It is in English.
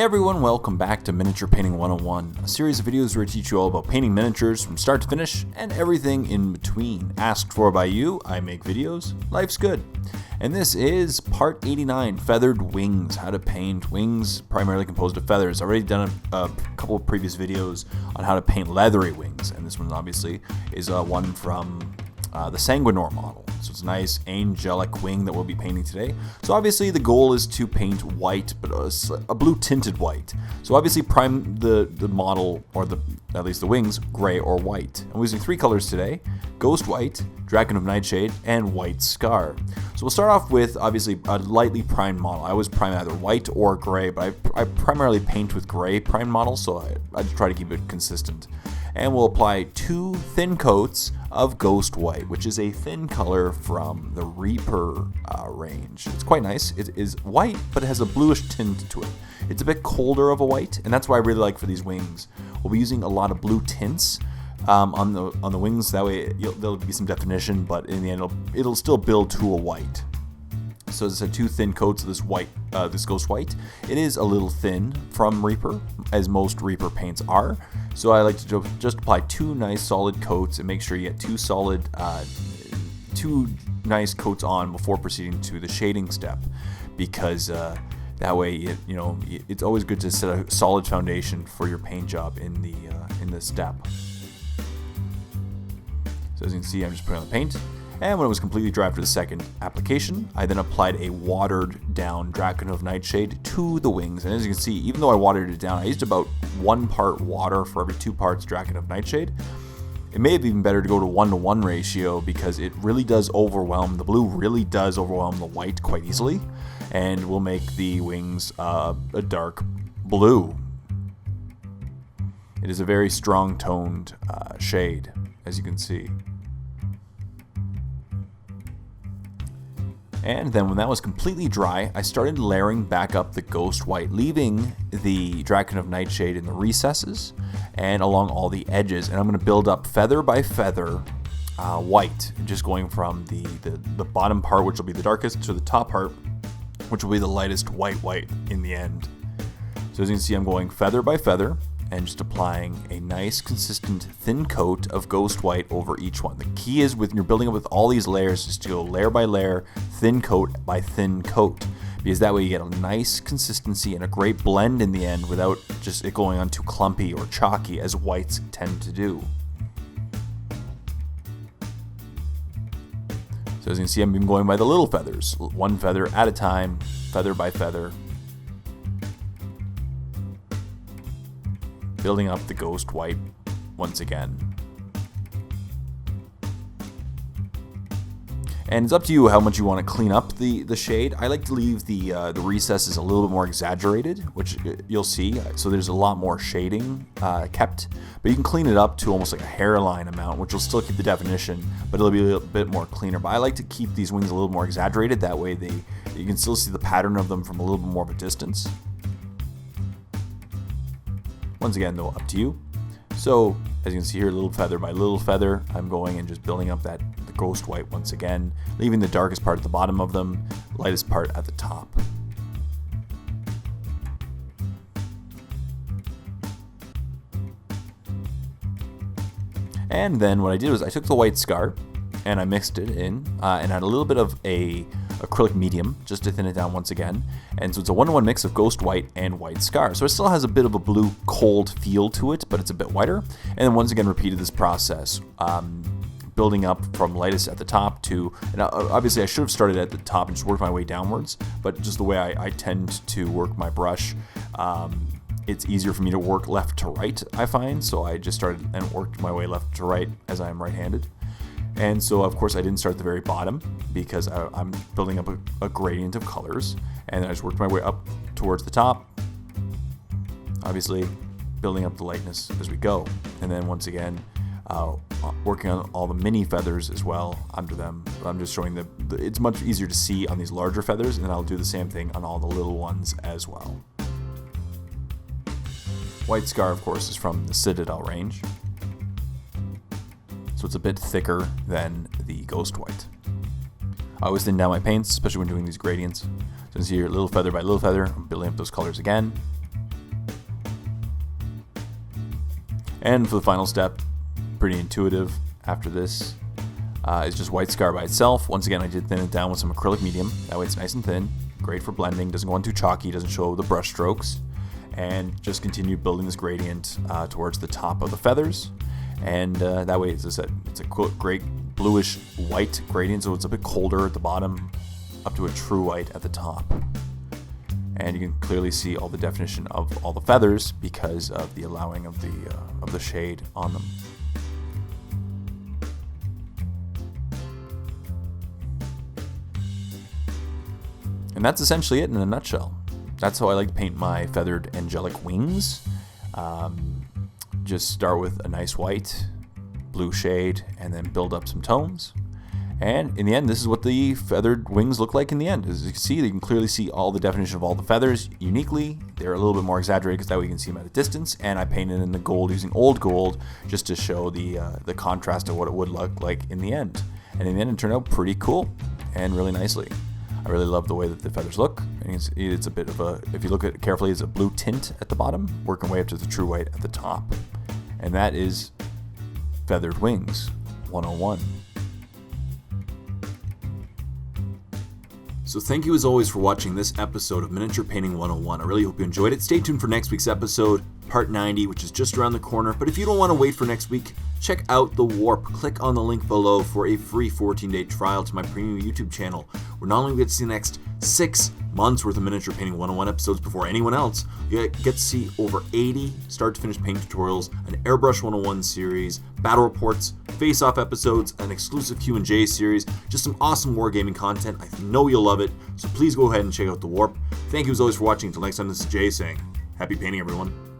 everyone, welcome back to Miniature Painting 101, a series of videos where I teach you all about painting miniatures from start to finish and everything in between. Asked for by you, I make videos, life's good. And this is part 89, Feathered Wings, how to paint wings primarily composed of feathers. I've already done a couple of previous videos on how to paint leathery wings, and this one obviously is one from the Sanguinor model. So it's a nice angelic wing that we'll be painting today. So obviously the goal is to paint white, but a blue tinted white. So obviously prime the model, or at least the wings, gray or white. I'm using three colors today: Ghost White, Drakenhof Nightshade, and White Scar. So we'll start off with obviously a lightly primed model. I always prime either white or gray, but I primarily paint with gray primed models, so I just try to keep it consistent. And we'll apply two thin coats of Ghost White, which is a thin color from the Reaper range. It's quite nice. It is white, but it has a bluish tint to it. It's a bit colder of a white, and that's what I really like for these wings. We'll be using a lot of blue tints on the wings. That way there'll be some definition, but in the end it'll still build to a white. So it's two thin coats of this white, this Ghost White. It is a little thin from Reaper, as most Reaper paints are. So I like to just apply two nice solid coats and make sure you get two nice coats on before proceeding to the shading step, because that way it's always good to set a solid foundation for your paint job in the step. So as you can see, I'm just putting on the paint. And when it was completely dry after the second application, I then applied a watered down Drakenhof Nightshade to the wings. And as you can see, even though I watered it down, I used about 1 part water for every 2 parts Drakenhof Nightshade. It may have been better to go to 1-to-1 ratio, because it really does overwhelm, the blue really does overwhelm the white quite easily, and will make the wings a dark blue. It is a very strong toned shade, as you can see. And then when that was completely dry, I started layering back up the Ghost White, leaving the Drakenhof Nightshade in the recesses and along all the edges. And I'm going to build up feather by feather white, just going from the bottom part, which will be the darkest, to the top part, which will be the lightest white in the end. So as you can see, I'm going feather by feather and just applying a nice consistent thin coat of Ghost White over each one. The key is, when you're building up with all these layers, is to go layer by layer, thin coat by thin coat, because that way you get a nice consistency and a great blend in the end without just it going on too clumpy or chalky, as whites tend to do. So as you can see, I'm going by the little feathers, one feather at a time, feather by feather, building up the Ghost White once again. And it's up to you how much you want to clean up the shade. I like to leave the recesses a little bit more exaggerated, which you'll see. So there's a lot more shading kept, but you can clean it up to almost like a hairline amount, which will still keep the definition, but it'll be a little bit more cleaner. But I like to keep these wings a little more exaggerated. That way you can still see the pattern of them from a little bit more of a distance. Once again, though, up to you. So as you can see here, little feather by little feather, I'm going and just building up the Ghost White once again, leaving the darkest part at the bottom of them, lightest part at the top. And then what I did was I took the White Scar and I mixed it in and had a little bit of a acrylic medium just to thin it down once again. And so it's a 1-to-1 mix of Ghost White and White Scar. So it still has a bit of a blue cold feel to it, but it's a bit whiter. And then once again repeated this process, building up from lightest at the top to, and obviously I should have started at the top and just worked my way downwards, but just the way I tend to work my brush, it's easier for me to work left to right, I find. So I just started and worked my way left to right, as I am right-handed. And so, of course, I didn't start at the very bottom, because I'm building up a gradient of colors, and then I just worked my way up towards the top, obviously building up the lightness as we go. And then once again, working on all the mini feathers as well under them. I'm just showing it's much easier to see on these larger feathers, and then I'll do the same thing on all the little ones as well. White Scar, of course, is from the Citadel range, so it's a bit thicker than the Ghost White. I always thin down my paints, especially when doing these gradients. So you can see here, little feather by little feather, I'm building up those colors again. And for the final step, pretty intuitive after this, is just white scar by itself. Once again, I did thin it down with some acrylic medium. That way it's nice and thin. Great for blending. Doesn't go on too chalky. Doesn't show the brush strokes. And just continue building this gradient towards the top of the feathers. And that way, as I said, it's a great bluish white gradient, so it's a bit colder at the bottom, up to a true white at the top. And you can clearly see all the definition of all the feathers because of the allowing of the shade on them. And that's essentially it in a nutshell. That's how I like to paint my feathered angelic wings. Just start with a nice white, blue shade, and then build up some tones. And in the end, this is what the feathered wings look like in the end. As you can see, you can clearly see all the definition of all the feathers uniquely. They're a little bit more exaggerated because that way you can see them at a distance. And I painted in the gold using old gold just to show the contrast of what it would look like in the end. And in the end, it turned out pretty cool and really nicely. I really love the way that the feathers look. And it's a bit of a, if you look at it carefully, it's a blue tint at the bottom, working way up to the true white at the top. And that is Feathered Wings 101. So thank you as always for watching this episode of Miniature Painting 101. I really hope you enjoyed it. Stay tuned for next week's episode, part 90, which is just around the corner. But if you don't want to wait for next week, check out The Warp. Click on the link below for a free 14-day trial to my premium YouTube channel, where not only we get to see the next 6 months worth of Miniature Painting 101 episodes before anyone else, you get to see over 80 start-to-finish paint tutorials, an Airbrush 101 series, battle reports, face-off episodes, an exclusive Q&J series, just some awesome wargaming content. I know you'll love it, so please go ahead and check out The Warp. Thank you as always for watching. Until next time, this is Jay saying, happy painting, everyone.